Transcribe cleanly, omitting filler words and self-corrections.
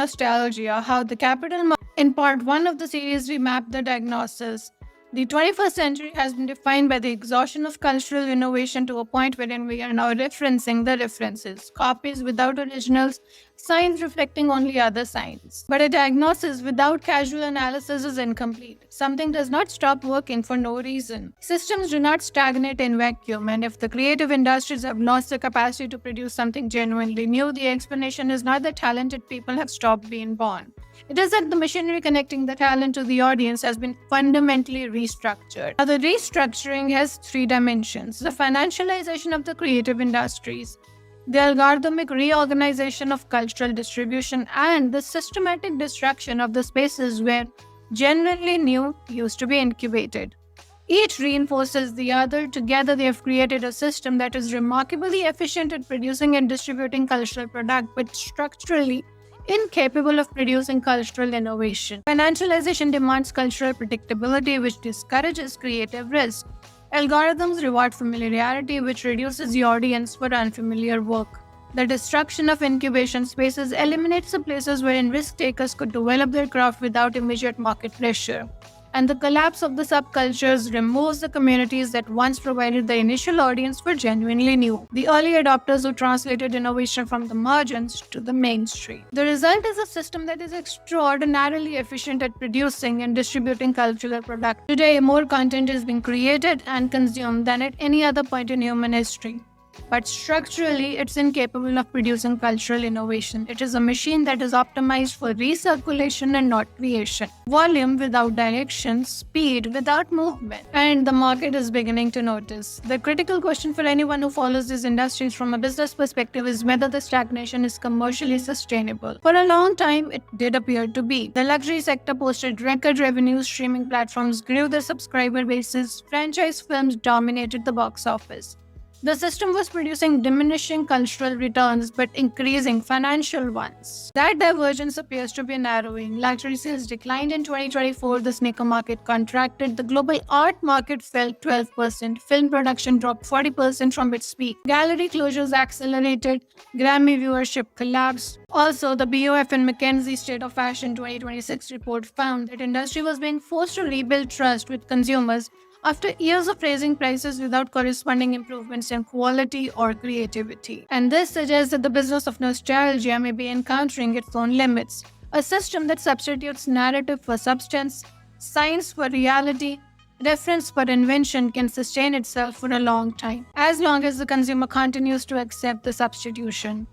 Nostalgia, how the in part 1 of the series, we map the diagnosis. The 21st century has been defined by the exhaustion of cultural innovation to a point wherein we are now referencing the references, copies without originals, signs reflecting only other signs. But a diagnosis without casual analysis is incomplete. Something does not stop working for no reason. Systems do not stagnate in vacuum, and if the creative industries have lost the capacity to produce something genuinely new, the explanation is not that talented people have stopped being born. It is that the machinery connecting the talent to the audience has been fundamentally restructured. Now, the restructuring has three dimensions: the financialization of the creative industries, the algorithmic reorganization of cultural distribution, and the systematic destruction of the spaces where genuinely new used to be incubated. Each reinforces the other. Together, they have created a system that is remarkably efficient at producing and distributing cultural product, but structurally incapable of producing cultural innovation. Financialization demands cultural predictability, which discourages creative risk. Algorithms reward familiarity, which reduces the audience for unfamiliar work. The destruction of incubation spaces eliminates the places wherein risk takers could develop their craft without immediate market pressure. And the collapse of the subcultures removes the communities that once provided the initial audience for genuinely new, the early adopters who translated innovation from the margins to the mainstream. The result is a system that is extraordinarily efficient at producing and distributing cultural products. Today, more content is being created and consumed than at any other point in human history. But structurally, it's incapable of producing cultural innovation. It is a machine that is optimized for recirculation and not creation. Volume without direction, speed without movement. And the market is beginning to notice. The critical question for anyone who follows these industries from a business perspective is whether the stagnation is commercially sustainable. For a long time, it did appear to be. The luxury sector posted record revenues, streaming platforms grew their subscriber bases, franchise films dominated the box office. The system was producing diminishing cultural returns but increasing financial ones. That divergence appears to be narrowing. Luxury sales declined in 2024, the sneaker market contracted, the global art market fell 12%, film production dropped 40% from its peak, gallery closures accelerated, Grammy viewership collapsed. Also, the BOF and McKinsey State of Fashion 2026 report found that industry was being forced to rebuild trust with consumers after years of raising prices without corresponding improvements in quality or creativity. And this suggests that the business of nostalgia may be encountering its own limits. A system that substitutes narrative for substance, science for reality, reference for invention can sustain itself for a long time, as long as the consumer continues to accept the substitution.